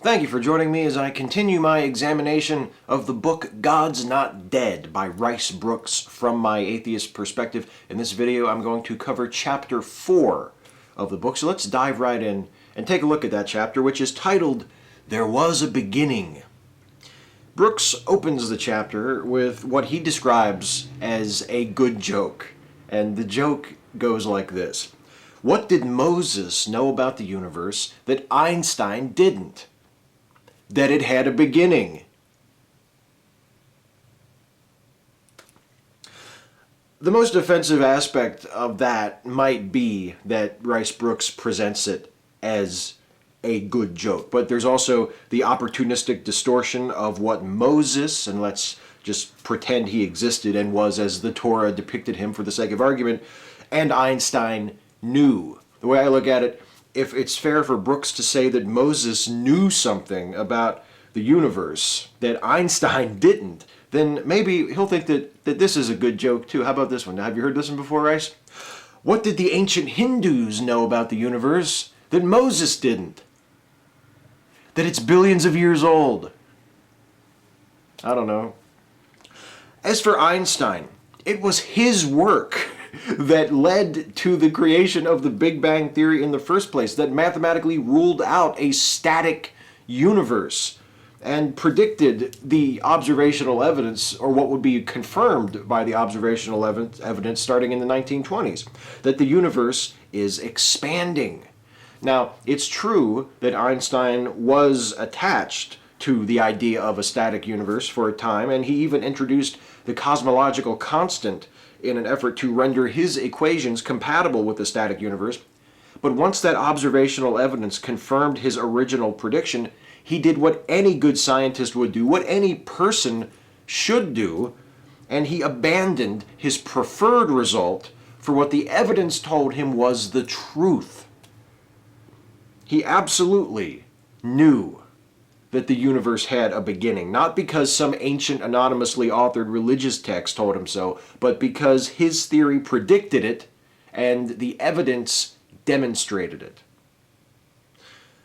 Thank you for joining me as I continue my examination of the book God's Not Dead by Rice Broocks from my atheist perspective. In this video, I'm going to cover chapter 4 of the book. So let's dive right in and take a look at that chapter, which is titled, There Was a Beginning. Broocks opens the chapter with what he describes as a good joke. And the joke goes like this. What did Moses know about the universe that Einstein didn't? That it had a beginning. The most offensive aspect of that might be that Rice Broocks presents it as a good joke, but there's also the opportunistic distortion of what Moses, and let's just pretend he existed and was as the Torah depicted him for the sake of argument, and Einstein knew. The way I look at it, if it's fair for Broocks to say that Moses knew something about the universe that Einstein didn't, then maybe he'll think that this is a good joke too. How about this one? Now, have you heard this one before, Rice? What did the ancient Hindus know about the universe that Moses didn't? That it's billions of years old. I don't know. As for Einstein, it was his work that led to the creation of the Big Bang Theory in the first place, that mathematically ruled out a static universe and predicted the observational evidence, or what would be confirmed by the observational evidence starting in the 1920s, that the universe is expanding. Now, it's true that Einstein was attached to the idea of a static universe for a time, and he even introduced the cosmological constant in an effort to render his equations compatible with the static universe. But once that observational evidence confirmed his original prediction, he did what any good scientist would do, what any person should do, and he abandoned his preferred result for what the evidence told him was the truth. He absolutely knew that the universe had a beginning, not because some ancient anonymously authored religious text told him so, but because his theory predicted it and the evidence demonstrated it.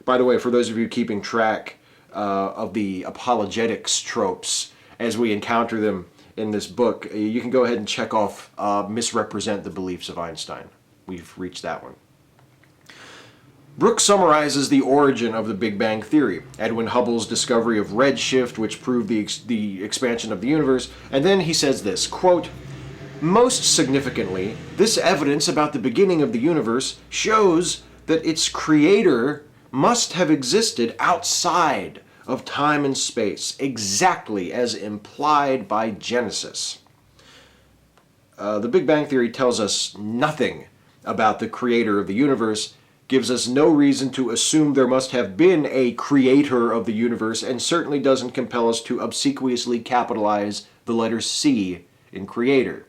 By the way, for those of you keeping track of the apologetics tropes as we encounter them in this book, you can go ahead and check off misrepresent the beliefs of Einstein. We've reached that one. Broocks summarizes the origin of the Big Bang Theory, Edwin Hubble's discovery of redshift, which proved the expansion of the universe, and then he says this, quote, most significantly, this evidence about the beginning of the universe shows that its creator must have existed outside of time and space, exactly as implied by Genesis. The Big Bang Theory tells us nothing about the creator of the universe, gives us no reason to assume there must have been a creator of the universe, and certainly doesn't compel us to obsequiously capitalize the letter C in creator.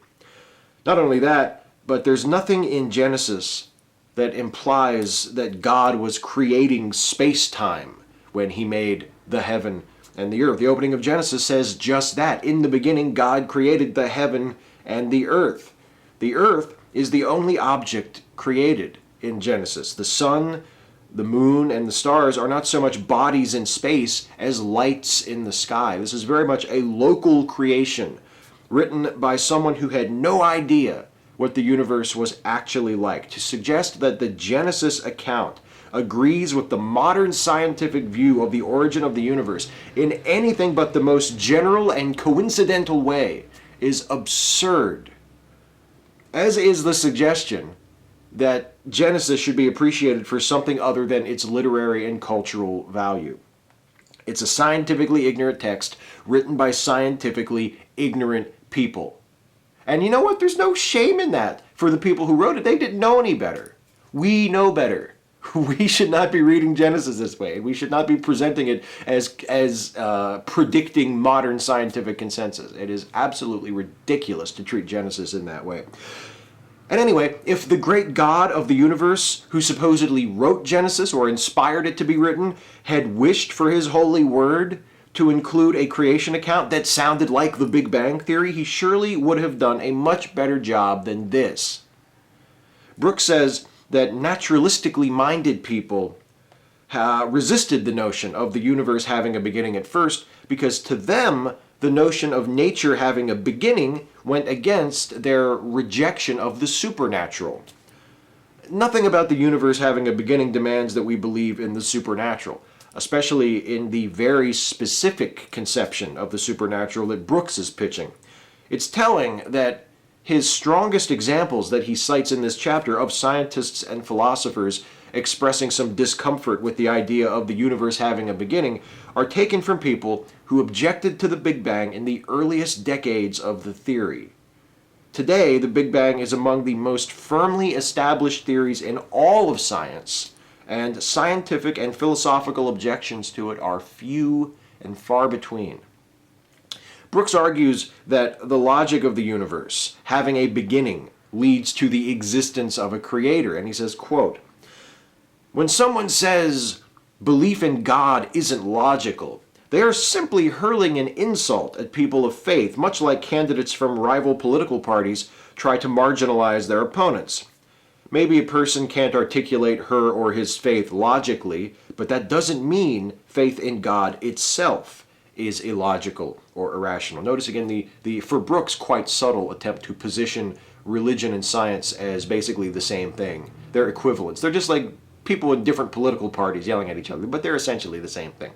Not only that, but there's nothing in Genesis that implies that God was creating space-time when he made the heaven and the earth. The opening of Genesis says just that. In the beginning, God created the heaven and the earth. The earth is the only object created in Genesis. The sun, the moon, and the stars are not so much bodies in space as lights in the sky. This is very much a local creation written by someone who had no idea what the universe was actually like. To suggest that the Genesis account agrees with the modern scientific view of the origin of the universe in anything but the most general and coincidental way is absurd. As is the suggestion that Genesis should be appreciated for something other than its literary and cultural value. It's a scientifically ignorant text written by scientifically ignorant people. And you know what? There's no shame in that for the people who wrote it. They didn't know any better. We know better. We should not be reading Genesis this way. We should not be presenting it as predicting modern scientific consensus. It is absolutely ridiculous to treat Genesis in that way. And anyway, if the great God of the universe, who supposedly wrote Genesis or inspired it to be written, had wished for his holy word to include a creation account that sounded like the Big Bang Theory, he surely would have done a much better job than this. Broocks says that naturalistically minded people resisted the notion of the universe having a beginning at first, because to them, the notion of nature having a beginning went against their rejection of the supernatural. Nothing about the universe having a beginning demands that we believe in the supernatural, especially in the very specific conception of the supernatural that Brooks is pitching. It's telling that his strongest examples that he cites in this chapter of scientists and philosophers expressing some discomfort with the idea of the universe having a beginning are taken from people who objected to the Big Bang in the earliest decades of the theory. Today, the Big Bang is among the most firmly established theories in all of science, and scientific and philosophical objections to it are few and far between. Brooks argues that the logic of the universe having a beginning leads to the existence of a creator, and he says, quote, "When someone says belief in God isn't logical, they are simply hurling an insult at people of faith, much like candidates from rival political parties try to marginalize their opponents. Maybe a person can't articulate her or his faith logically, but that doesn't mean faith in God itself is illogical or irrational." Notice again the for Brooks, quite subtle attempt to position religion and science as basically the same thing. They're equivalents. They're just like people in different political parties yelling at each other, but they're essentially the same thing.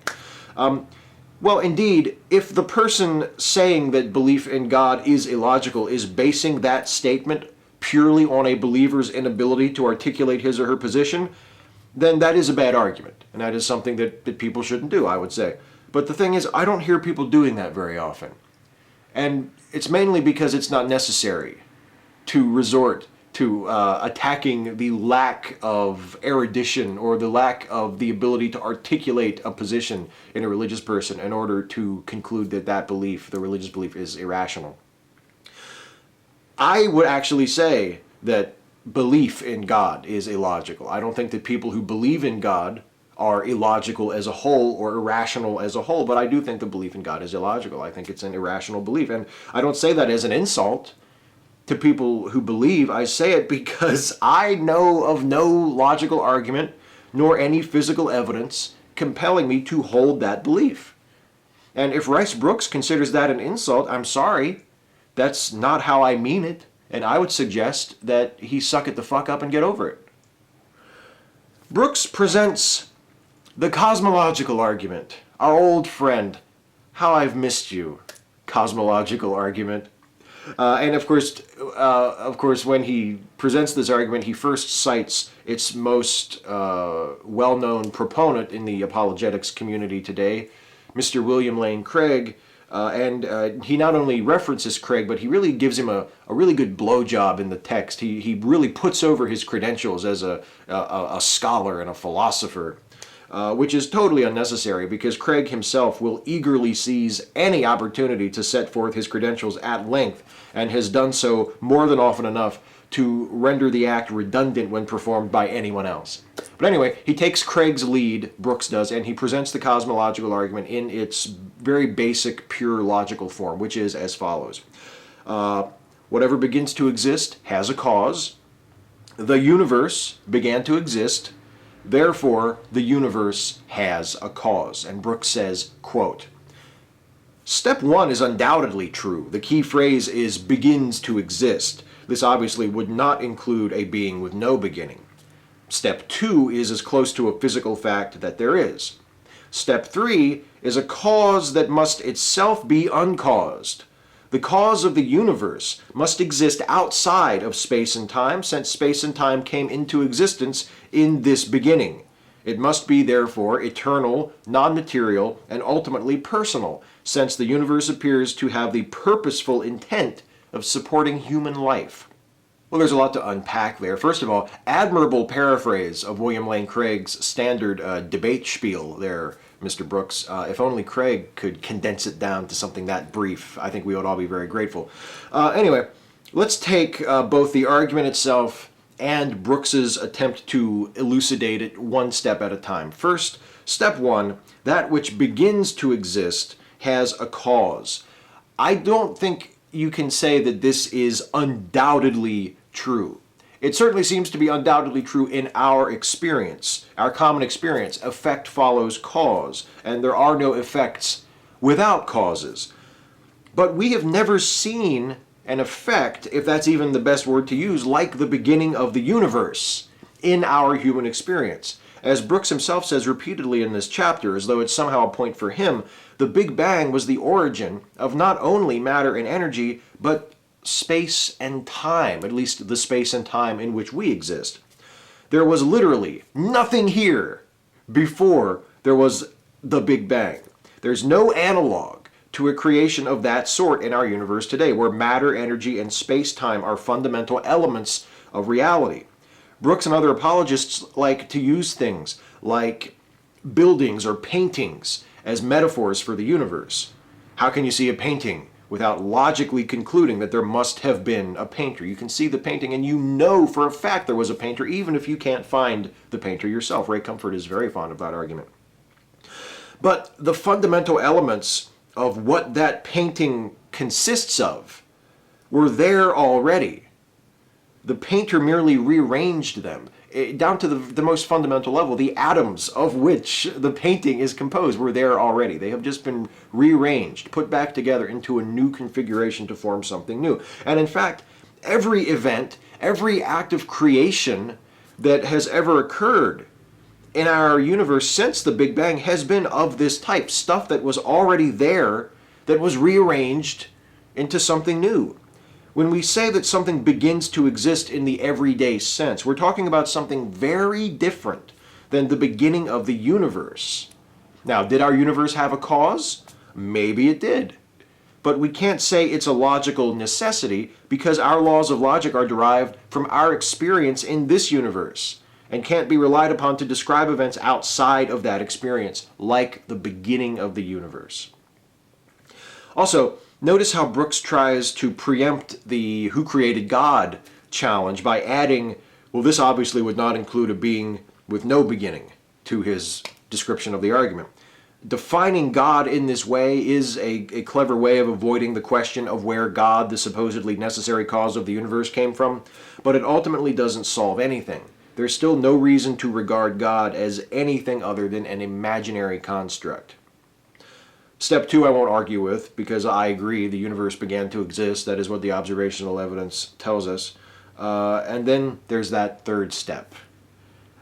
Well, indeed, if the person saying that belief in God is illogical is basing that statement purely on a believer's inability to articulate his or her position, then that is a bad argument, and that is something that people shouldn't do, I would say. But the thing is, I don't hear people doing that very often. And it's mainly because it's not necessary to resort to attacking the lack of erudition or the lack of the ability to articulate a position in a religious person in order to conclude that that belief, the religious belief, is irrational. I would actually say that belief in God is illogical. I don't think that people who believe in God are illogical as a whole or irrational as a whole, but I do think the belief in God is illogical. I think it's an irrational belief, and I don't say that as an insult to people who believe. I say it because I know of no logical argument nor any physical evidence compelling me to hold that belief. And if Rice Broocks considers that an insult, I'm sorry. That's not how I mean it, and I would suggest that he suck it the fuck up and get over it. Brooks presents the cosmological argument. Our old friend, how I've missed you, cosmological argument. And of course, when he presents this argument, he first cites its most well-known proponent in the apologetics community today, Mr. William Lane Craig. And he not only references Craig, but he really gives him a really good blowjob in the text. He really puts over his credentials as a scholar and a philosopher, which is totally unnecessary because Craig himself will eagerly seize any opportunity to set forth his credentials at length, and has done so more than often enough to render the act redundant when performed by anyone else. But anyway, he takes Craig's lead, Brooks does, and he presents the cosmological argument in its very basic, pure logical form, which is as follows. Whatever begins to exist has a cause. The universe began to exist. Therefore, the universe has a cause. And Brooks says, quote, "Step one is undoubtedly true. The key phrase is begins to exist. This obviously would not include a being with no beginning. Step two is as close to a physical fact that there is. Step three is a cause that must itself be uncaused. The cause of the universe must exist outside of space and time, since space and time came into existence in this beginning. It must be, therefore, eternal, non-material, and ultimately personal, since the universe appears to have the purposeful intent of supporting human life." Well, there's a lot to unpack there. First of all, admirable paraphrase of William Lane Craig's standard debate spiel there, Mr. Brooks. If only Craig could condense it down to something that brief, I think we would all be very grateful. Anyway, let's take both the argument itself and Brooks's attempt to elucidate it one step at a time. First, step one, that which begins to exist has a cause. I don't think you can say that this is undoubtedly true. It certainly seems to be undoubtedly true in our experience, our common experience. Effect follows cause, and there are no effects without causes. But we have never seen an effect, if that's even the best word to use, like the beginning of the universe in our human experience. As Brooks himself says repeatedly in this chapter, as though it's somehow a point for him, the Big Bang was the origin of not only matter and energy, but space and time, at least the space and time in which we exist. There was literally nothing here before there was the Big Bang. There's no analog to a creation of that sort in our universe today, where matter, energy, and space-time are fundamental elements of reality. Brooks and other apologists like to use things like buildings or paintings as metaphors for the universe. How can you see a painting without logically concluding that there must have been a painter? You can see the painting and you know for a fact there was a painter, even if you can't find the painter yourself. Ray Comfort is very fond of that argument. But the fundamental elements of what that painting consists of were there already. The painter merely rearranged them down to the most fundamental level. The atoms of which the painting is composed were there already. They have just been rearranged, put back together into a new configuration to form something new. And in fact, every event, every act of creation that has ever occurred in our universe since the Big Bang has been of this type. Stuff that was already there, that was rearranged into something new. When we say that something begins to exist in the everyday sense, we're talking about something very different than the beginning of the universe. Now, did our universe have a cause? Maybe it did. But we can't say it's a logical necessity because our laws of logic are derived from our experience in this universe and can't be relied upon to describe events outside of that experience, like the beginning of the universe. Also, notice how Brooks tries to preempt the "who created God" challenge by adding, well, this obviously would not include a being with no beginning to his description of the argument. Defining God in this way is a clever way of avoiding the question of where God, the supposedly necessary cause of the universe, came from, but it ultimately doesn't solve anything. There's still no reason to regard God as anything other than an imaginary construct. Step 2 I won't argue with, because I agree the universe began to exist. That is what the observational evidence tells us. And then there's that third step.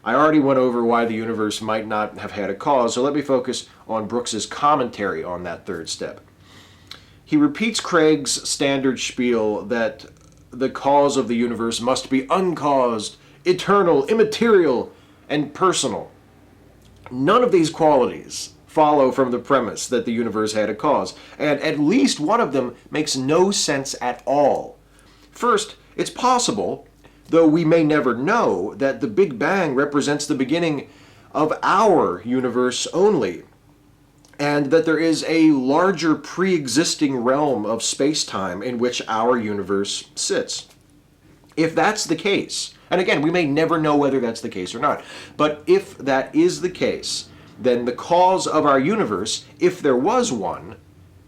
I already went over why the universe might not have had a cause, so let me focus on Brooks's commentary on that third step. He repeats Craig's standard spiel that the cause of the universe must be uncaused, eternal, immaterial, and personal. None of these qualities follow from the premise that the universe had a cause, and at least one of them makes no sense at all. First, it's possible, though we may never know, that the Big Bang represents the beginning of our universe only, and that there is a larger pre-existing realm of space-time in which our universe sits. If that's the case, and again, we may never know whether that's the case or not, but if that is the case, then the cause of our universe, if there was one,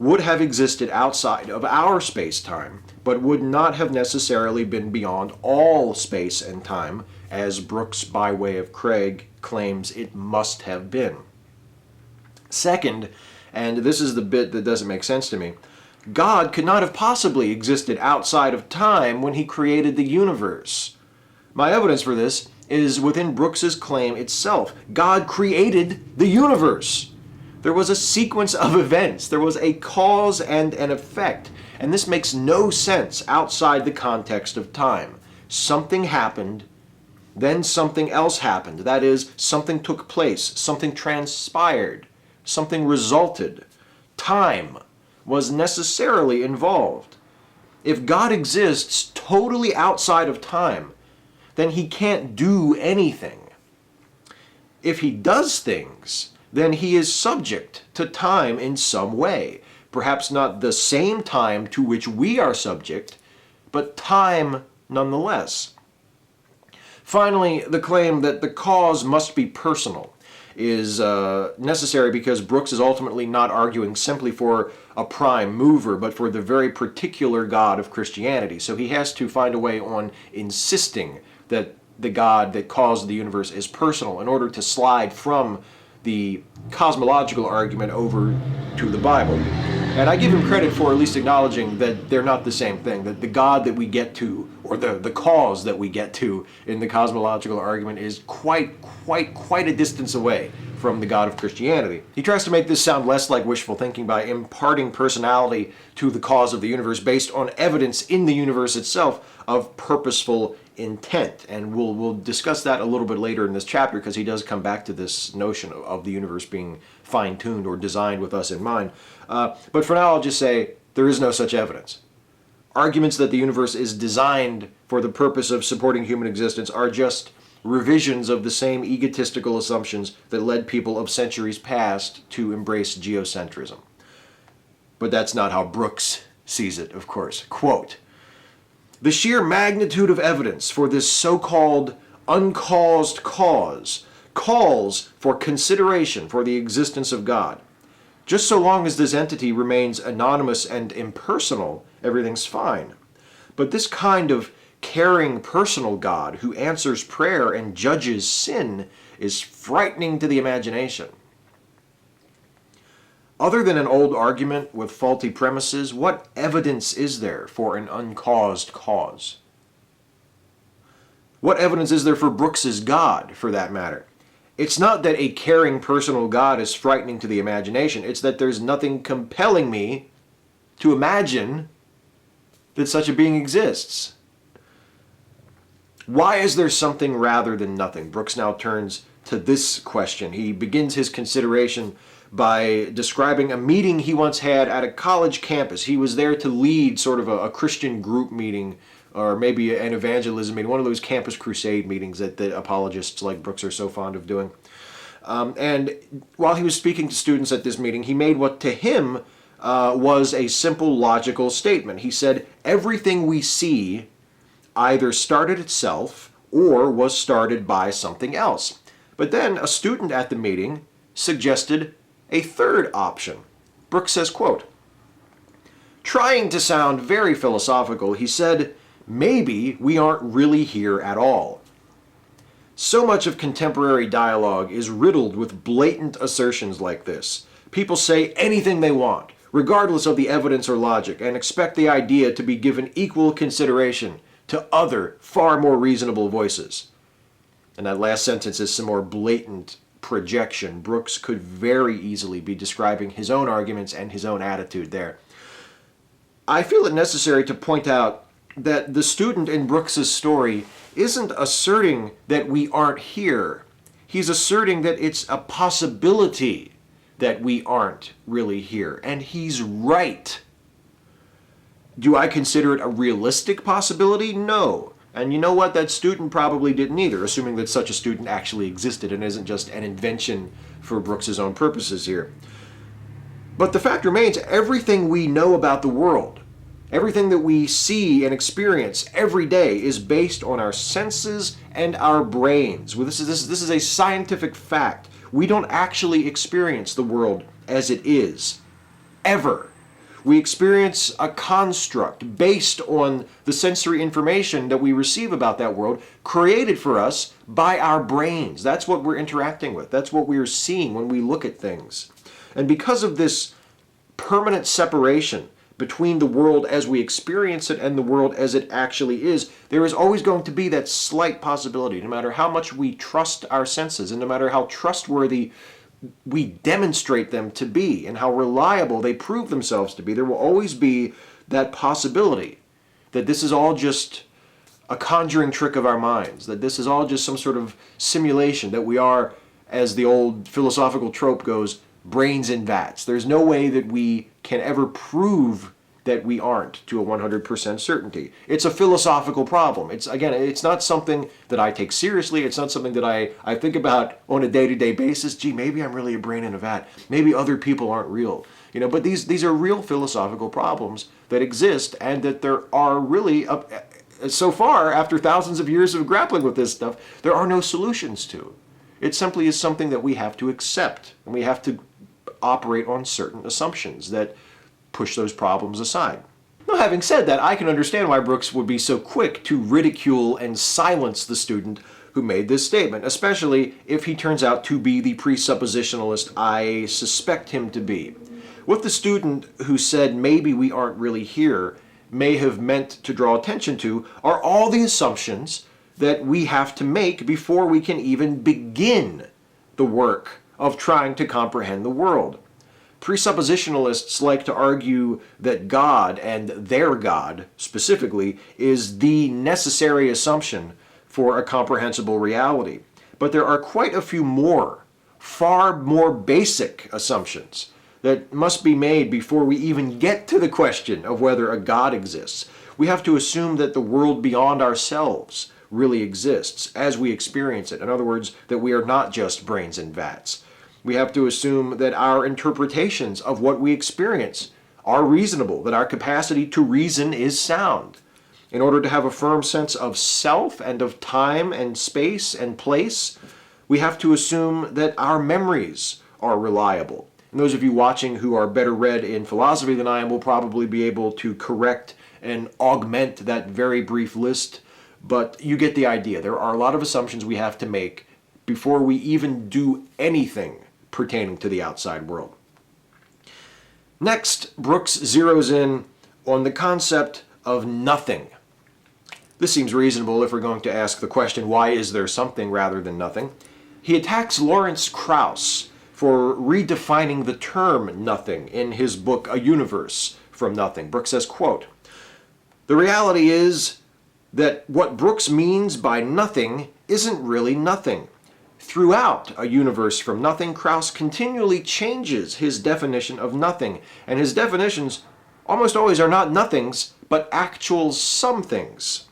would have existed outside of our space-time, but would not have necessarily been beyond all space and time, as Brooks, by way of Craig, claims it must have been. Second, and this is the bit that doesn't make sense to me, God could not have possibly existed outside of time when he created the universe. My evidence for this is within Brooks's claim itself. God created the universe. There was a sequence of events. There was a cause and an effect. And this makes no sense outside the context of time. Something happened, then something else happened. That is, something took place, something transpired, something resulted. Time was necessarily involved. If God exists totally outside of time, then he can't do anything. If he does things, then he is subject to time in some way. Perhaps not the same time to which we are subject, but time nonetheless. Finally, the claim that the cause must be personal is necessary because Brooks is ultimately not arguing simply for a prime mover, but for the very particular God of Christianity. So he has to find a way on insisting that the God that caused the universe is personal in order to slide from the cosmological argument over to the Bible. And I give him credit for at least acknowledging that they're not the same thing, that the God that we get to, or the cause that we get to in the cosmological argument is quite a distance away from the God of Christianity. He tries to make this sound less like wishful thinking by imparting personality to the cause of the universe based on evidence in the universe itself of purposeful intent. And we'll discuss that a little bit later in this chapter, because he does come back to this notion of the universe being fine-tuned or designed with us in mind. But for now, I'll just say there is no such evidence. Arguments that the universe is designed for the purpose of supporting human existence are just revisions of the same egotistical assumptions that led people of centuries past to embrace geocentrism. But that's not how Brooks sees it, of course. Quote, "The sheer magnitude of evidence for this so-called uncaused cause calls for consideration for the existence of God. Just so long as this entity remains anonymous and impersonal, everything's fine. But this kind of caring personal God who answers prayer and judges sin is frightening to the imagination." Other than an old argument with faulty premises, what evidence is there for an uncaused cause? What evidence is there for Brooks's God, for that matter? It's not that a caring personal God is frightening to the imagination. It's that there's nothing compelling me to imagine that such a being exists. Why is there something rather than nothing? Brooks now turns to this question. He begins his consideration by describing a meeting he once had at a college campus. He was there to lead sort of a Christian group meeting, or maybe an evangelism meeting, one of those campus crusade meetings that apologists like Brooks are so fond of doing. And while he was speaking to students at this meeting, he made what to him was a simple logical statement. He said, everything we see either started itself or was started by something else. But then a student at the meeting suggested a third option. Brooks says, quote, "Trying to sound very philosophical, he said, maybe we aren't really here at all." So much of contemporary dialogue is riddled with blatant assertions like this. People say anything they want, regardless of the evidence or logic, and expect the idea to be given equal consideration to other, far more reasonable voices. And that last sentence is some more blatant projection. Brooks could very easily be describing his own arguments and his own attitude there. I feel it necessary to point out that the student in Brooks's story isn't asserting that we aren't here. He's asserting that it's a possibility that we aren't really here. And he's right. Do I consider it a realistic possibility? No. And you know what? That student probably didn't either, assuming that such a student actually existed and isn't just an invention for Brooks's own purposes here. But the fact remains, everything we know about the world, everything that we see and experience every day is based on our senses and our brains. Well, this is a scientific fact. We don't actually experience the world as it is, ever. We experience a construct based on the sensory information that we receive about that world, created for us by our brains. That's what we're interacting with. That's what we're seeing when we look at things. And because of this permanent separation between the world as we experience it and the world as it actually is, there is always going to be that slight possibility, no matter how much we trust our senses and no matter how trustworthy we demonstrate them to be and how reliable they prove themselves to be, there will always be that possibility that this is all just a conjuring trick of our minds, that this is all just some sort of simulation, that we are, as the old philosophical trope goes, brains in vats. There's no way that we can ever prove that we aren't to a 100% certainty. It's a philosophical problem. It's not something that I take seriously. It's not something that I think about on a day-to-day basis. Gee, maybe I'm really a brain in a vat. Maybe other people aren't real. But these are real philosophical problems that exist, and that there are really, so far, after thousands of years of grappling with this stuff, there are no solutions to. It simply is something that we have to accept, and we have to operate on certain assumptions that push those problems aside. Now, having said that, I can understand why Brooks would be so quick to ridicule and silence the student who made this statement, especially if he turns out to be the presuppositionalist I suspect him to be. What the student who said maybe we aren't really here may have meant to draw attention to are all the assumptions that we have to make before we can even begin the work of trying to comprehend the world. Presuppositionalists like to argue that God, and their God specifically, is the necessary assumption for a comprehensible reality. But there are quite a few more, far more basic assumptions that must be made before we even get to the question of whether a God exists. We have to assume that the world beyond ourselves really exists as we experience it. In other words, that we are not just brains in vats. We have to assume that our interpretations of what we experience are reasonable, that our capacity to reason is sound. In order to have a firm sense of self and of time and space and place, we have to assume that our memories are reliable. And those of you watching who are better read in philosophy than I am will probably be able to correct and augment that very brief list, but you get the idea. There are a lot of assumptions we have to make before we even do anything pertaining to the outside world. Next, Brooks zeroes in on the concept of nothing. This seems reasonable if we're going to ask the question, why is there something rather than nothing? He attacks Lawrence Krauss for redefining the term nothing in his book, A Universe from Nothing. Brooks says, quote, "The reality is that what Brooks means by nothing isn't really nothing. Throughout A Universe from Nothing, Krauss continually changes his definition of nothing, and his definitions almost always are not nothings, but actual somethings."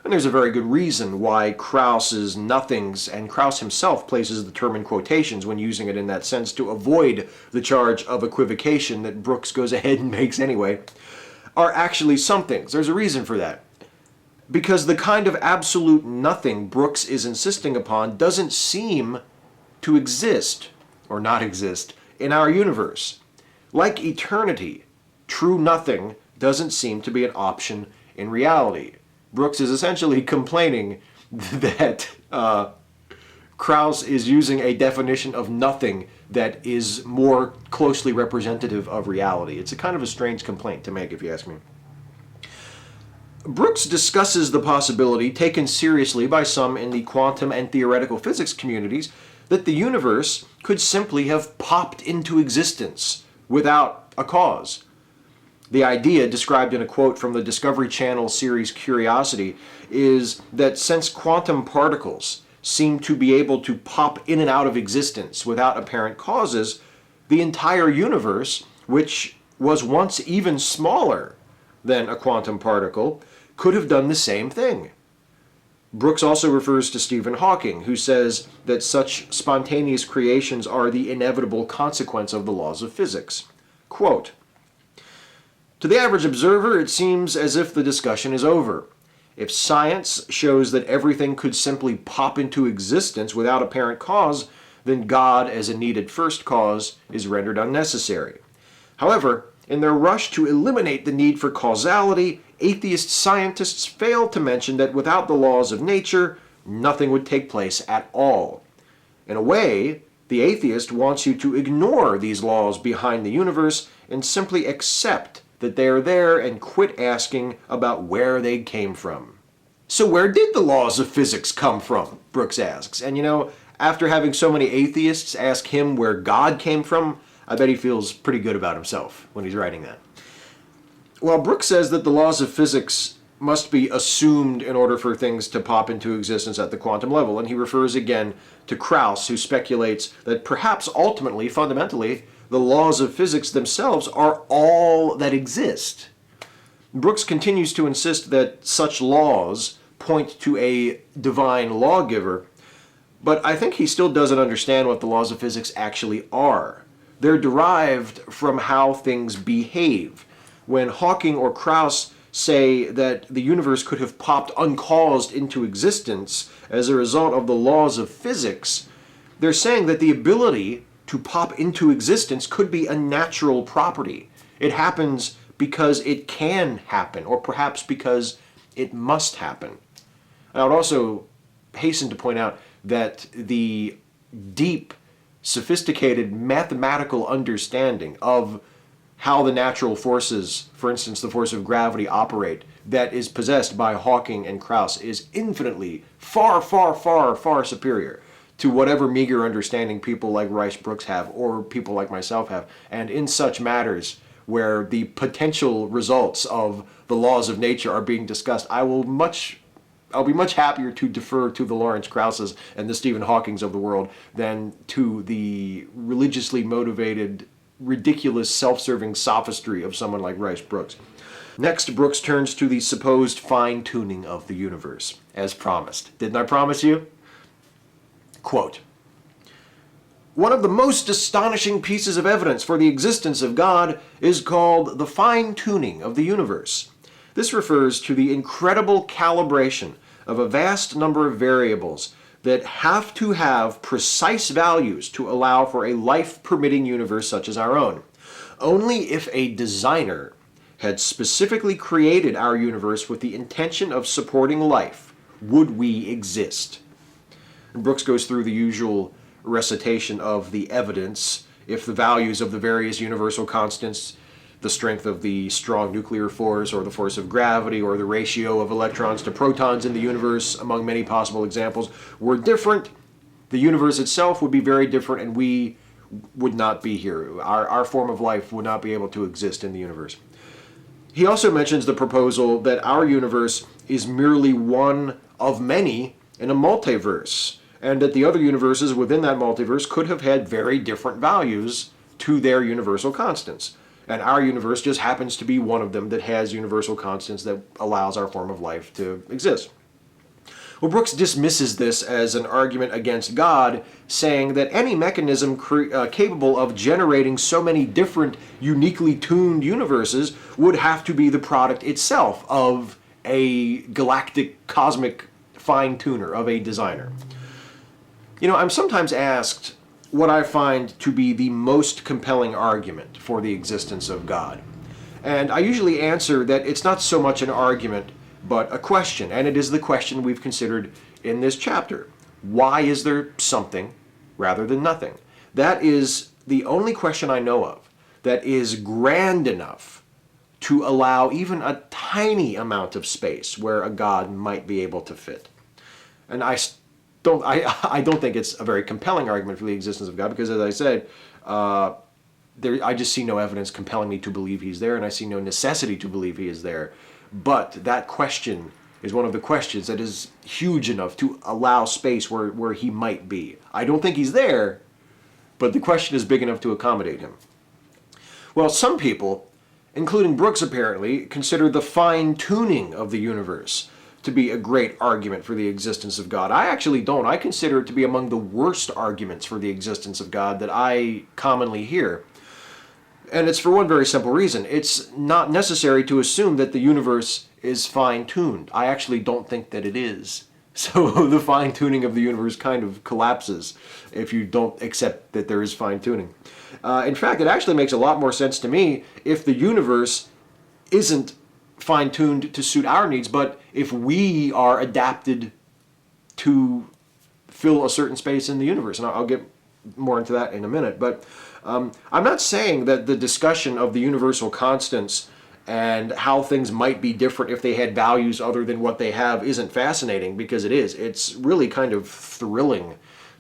And there's a very good reason why Krauss's nothings, and Krauss himself places the term in quotations when using it in that sense to avoid the charge of equivocation that Brooks goes ahead and makes anyway, are actually somethings. There's a reason for that. Because the kind of absolute nothing Brooks is insisting upon doesn't seem to exist, or not exist, in our universe. Like eternity, true nothing doesn't seem to be an option in reality. Brooks is essentially complaining that Krauss is using a definition of nothing that is more closely representative of reality. It's a kind of a strange complaint to make, if you ask me. Brooks discusses the possibility, taken seriously by some in the quantum and theoretical physics communities, that the universe could simply have popped into existence without a cause. The idea, described in a quote from the Discovery Channel series Curiosity, is that since quantum particles seem to be able to pop in and out of existence without apparent causes, the entire universe, which was once even smaller than a quantum particle, could have done the same thing. Brooks also refers to Stephen Hawking, who says that such spontaneous creations are the inevitable consequence of the laws of physics. Quote, "To the average observer, it seems as if the discussion is over. If science shows that everything could simply pop into existence without apparent cause, then God as a needed first cause is rendered unnecessary. However, in their rush to eliminate the need for causality, atheist scientists fail to mention that without the laws of nature, nothing would take place at all. In a way, the atheist wants you to ignore these laws behind the universe and simply accept that they are there and quit asking about where they came from." So where did the laws of physics come from? Brooks asks. And after having so many atheists ask him where God came from, I bet he feels pretty good about himself when he's writing that. Well, Brooks says that the laws of physics must be assumed in order for things to pop into existence at the quantum level, and he refers again to Krauss, who speculates that perhaps ultimately, fundamentally, the laws of physics themselves are all that exist. Brooks continues to insist that such laws point to a divine lawgiver, but I think he still doesn't understand what the laws of physics actually are. They're derived from how things behave. When Hawking or Krauss say that the universe could have popped uncaused into existence as a result of the laws of physics, they're saying that the ability to pop into existence could be a natural property. It happens because it can happen, or perhaps because it must happen. And I would also hasten to point out that the deep, sophisticated mathematical understanding of how the natural forces, for instance the force of gravity, operate, that is possessed by Hawking and Krauss is infinitely far, far, far, far superior to whatever meager understanding people like Rice Broocks have, or people like myself have. And in such matters where the potential results of the laws of nature are being discussed, I'll be much happier to defer to the Lawrence Krausses and the Stephen Hawkings of the world than to the religiously motivated, ridiculous, self-serving sophistry of someone like Rice Broocks. Next, Broocks turns to the supposed fine-tuning of the universe, as promised. Didn't I promise you? Quote, "One of the most astonishing pieces of evidence for the existence of God is called the fine-tuning of the universe. This refers to the incredible calibration of a vast number of variables that have to have precise values to allow for a life-permitting universe such as our own. Only if a designer had specifically created our universe with the intention of supporting life would we exist." And Broocks goes through the usual recitation of the evidence. If the values of the various universal constants, the strength of the strong nuclear force, or the force of gravity, or the ratio of electrons to protons in the universe, among many possible examples, were different, the universe itself would be very different, and we would not be here. Our form of life would not be able to exist in the universe. He also mentions the proposal that our universe is merely one of many in a multiverse, and that the other universes within that multiverse could have had very different values to their universal constants. And our universe just happens to be one of them that has universal constants that allows our form of life to exist. Well, Broocks dismisses this as an argument against God, saying that any mechanism capable of generating so many different, uniquely tuned universes would have to be the product itself of a galactic, cosmic fine-tuner, of a designer. You know, I'm sometimes asked what I find to be the most compelling argument for the existence of God. And I usually answer that it's not so much an argument, but a question. And it is the question we've considered in this chapter. Why is there something rather than nothing? That is the only question I know of that is grand enough to allow even a tiny amount of space where a God might be able to fit. And I don't think it's a very compelling argument for the existence of God, because, as I said, I just see no evidence compelling me to believe he's there, and I see no necessity to believe he is there. But that question is one of the questions that is huge enough to allow space where he might be. I don't think he's there, but the question is big enough to accommodate him. Well, some people, including Broocks apparently, consider the fine-tuning of the universe to be a great argument for the existence of God. I actually don't. I consider it to be among the worst arguments for the existence of God that I commonly hear. And it's for one very simple reason. It's not necessary to assume that the universe is fine-tuned. I actually don't think that it is. So the fine-tuning of the universe kind of collapses if you don't accept that there is fine-tuning. In fact, it actually makes a lot more sense to me if the universe isn't fine-tuned to suit our needs, but if we are adapted to fill a certain space in the universe. And I'll get more into that in a minute. But I'm not saying that the discussion of the universal constants and how things might be different if they had values other than what they have isn't fascinating, because it is. It's really kind of thrilling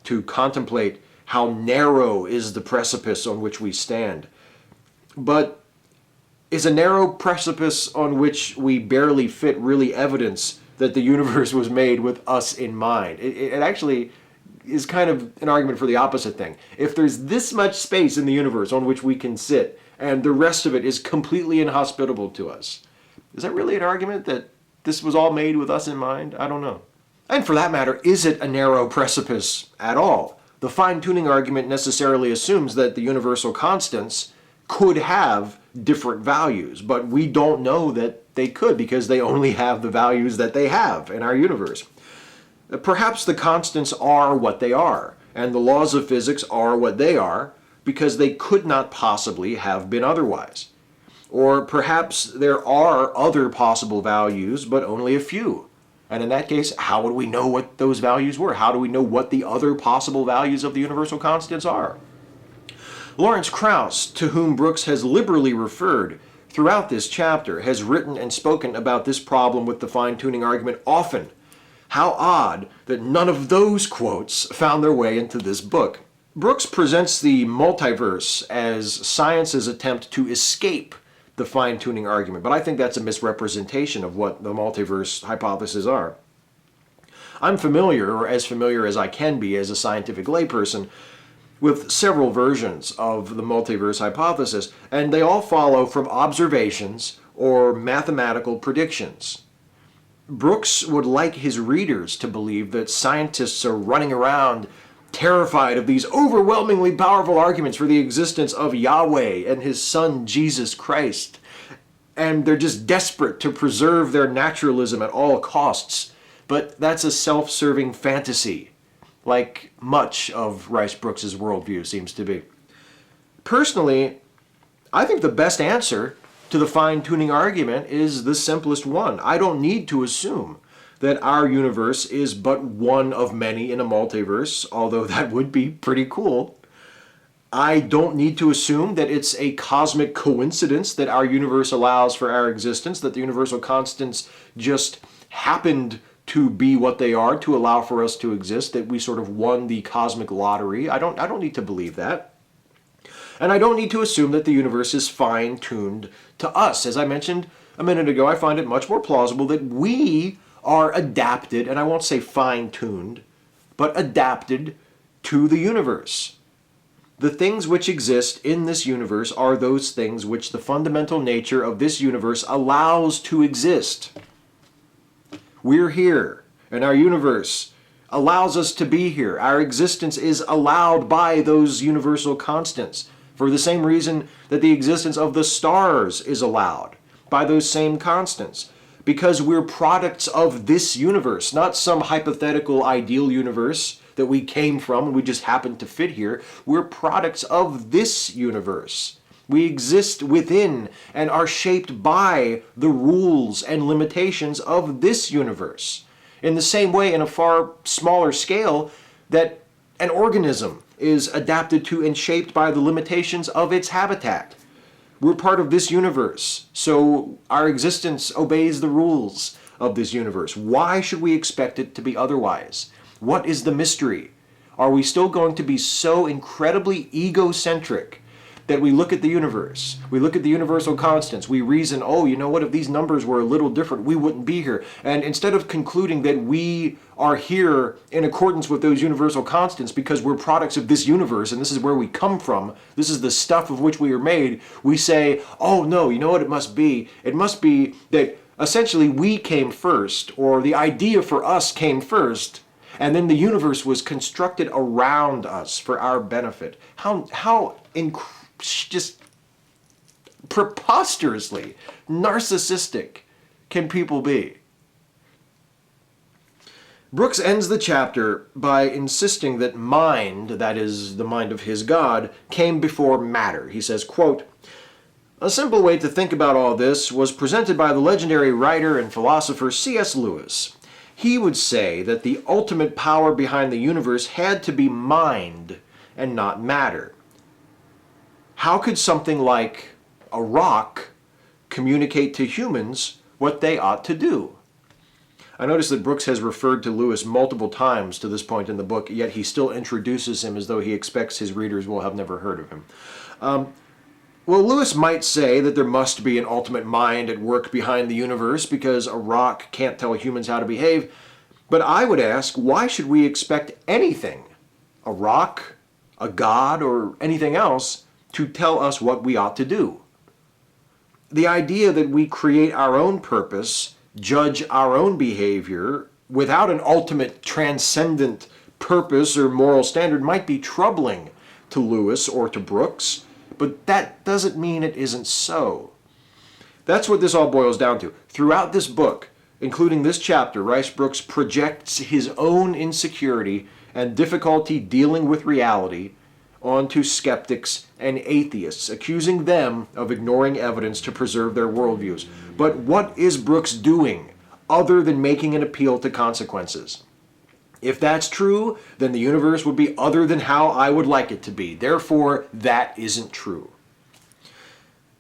to contemplate how narrow is the precipice on which we stand. But is a narrow precipice on which we barely fit really evidence that the universe was made with us in mind? It actually is kind of an argument for the opposite thing. If there's this much space in the universe on which we can sit, and the rest of it is completely inhospitable to us, is that really an argument that this was all made with us in mind? I don't know. And for that matter, is it a narrow precipice at all? The fine-tuning argument necessarily assumes that the universal constants could have different values, but we don't know that they could, because they only have the values that they have in our universe. Perhaps the constants are what they are, and the laws of physics are what they are, because they could not possibly have been otherwise. Or perhaps there are other possible values, but only a few. And in that case, how would we know what those values were? How do we know what the other possible values of the universal constants are? Lawrence Krauss, to whom Brooks has liberally referred throughout this chapter, has written and spoken about this problem with the fine-tuning argument often. How odd that none of those quotes found their way into this book. Brooks presents the multiverse as science's attempt to escape the fine-tuning argument, but I think that's a misrepresentation of what the multiverse hypotheses are. I'm familiar, or as familiar as I can be as a scientific layperson, with several versions of the multiverse hypothesis, and they all follow from observations or mathematical predictions. Brooks would like his readers to believe that scientists are running around terrified of these overwhelmingly powerful arguments for the existence of Yahweh and his son Jesus Christ, and they're just desperate to preserve their naturalism at all costs. But that's a self-serving fantasy, like much of Rice Broocks' worldview seems to be. Personally, I think the best answer to the fine-tuning argument is the simplest one. I don't need to assume that our universe is but one of many in a multiverse, although that would be pretty cool. I don't need to assume that it's a cosmic coincidence that our universe allows for our existence, that the universal constants just happened to be what they are to allow for us to exist, that we sort of won the cosmic lottery. I don't need to believe that. And I don't need to assume that the universe is fine-tuned to us. As I mentioned a minute ago, I find it much more plausible that we are adapted, and I won't say fine-tuned, but adapted to the universe. The things which exist in this universe are those things which the fundamental nature of this universe allows to exist. We're here, and our universe allows us to be here. Our existence is allowed by those universal constants, for the same reason that the existence of the stars is allowed by those same constants. Because we're products of this universe, not some hypothetical ideal universe that we came from and we just happened to fit here. We're products of this universe. We exist within and are shaped by the rules and limitations of this universe. In the same way, in a far smaller scale, that an organism is adapted to and shaped by the limitations of its habitat. We're part of this universe, so our existence obeys the rules of this universe. Why should we expect it to be otherwise? What is the mystery? Are we still going to be so incredibly egocentric that we look at the universe, we look at the universal constants, we reason, oh, you know what, if these numbers were a little different, we wouldn't be here. And instead of concluding that we are here in accordance with those universal constants because we're products of this universe and this is where we come from, this is the stuff of which we are made, we say, oh no, you know what it must be? It must be that essentially we came first, or the idea for us came first, and then the universe was constructed around us for our benefit. How just preposterously narcissistic can people be? Brooks ends the chapter by insisting that mind, that is, the mind of his God, came before matter. He says, quote, "A simple way to think about all this was presented by the legendary writer and philosopher C.S. Lewis. He would say that the ultimate power behind the universe had to be mind and not matter. How could something like a rock communicate to humans what they ought to do?" I notice that Brooks has referred to Lewis multiple times to this point in the book, yet he still introduces him as though he expects his readers will have never heard of him. Well, Lewis might say that there must be an ultimate mind at work behind the universe because a rock can't tell humans how to behave, but I would ask, why should we expect anything, a rock, a god, or anything else, to tell us what we ought to do? The idea that we create our own purpose, judge our own behavior, without an ultimate transcendent purpose or moral standard might be troubling to Lewis or to Brooks, but that doesn't mean it isn't so. That's what this all boils down to. Throughout this book, including this chapter, Rice Broocks projects his own insecurity and difficulty dealing with reality onto skeptics and atheists, accusing them of ignoring evidence to preserve their worldviews. But what is Brooks doing other than making an appeal to consequences? If that's true, then the universe would be other than how I would like it to be. Therefore, that isn't true.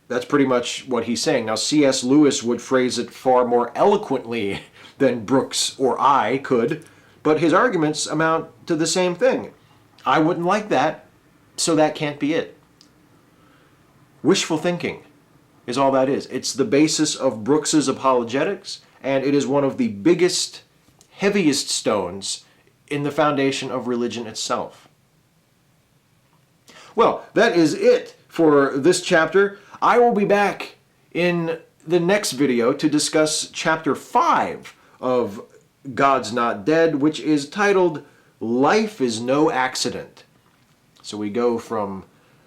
That's pretty much what he's saying. Now, C.S. Lewis would phrase it far more eloquently than Brooks or I could, but his arguments amount to the same thing. I wouldn't like that, so that can't be it. Wishful thinking is all that is. It's the basis of Brooks's apologetics, and it is one of the biggest, heaviest stones in the foundation of religion itself. Well, that is it for this chapter. I will be back in the next video to discuss chapter 5 of God's Not Dead, which is titled Life is No Accident. So we go from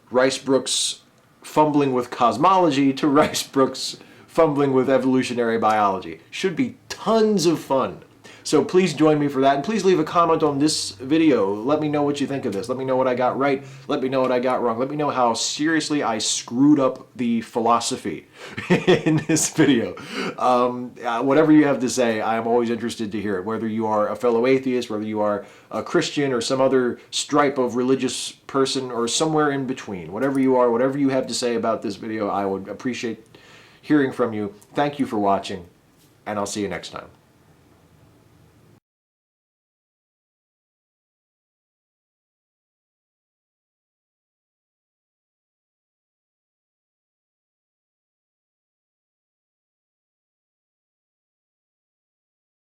Rice Broocks fumbling with cosmology to Rice Broocks fumbling with evolutionary biology. Should be tons of fun. So please join me for that, and please leave a comment on this video. Let me know what you think of this. Let me know what I got right. Let me know what I got wrong. Let me know how seriously I screwed up the philosophy in this video. Whatever you have to say, I'm always interested to hear it. Whether you are a fellow atheist, whether you are a Christian or some other stripe of religious person, or somewhere in between. Whatever you are, whatever you have to say about this video, I would appreciate hearing from you. Thank you for watching, and I'll see you next time.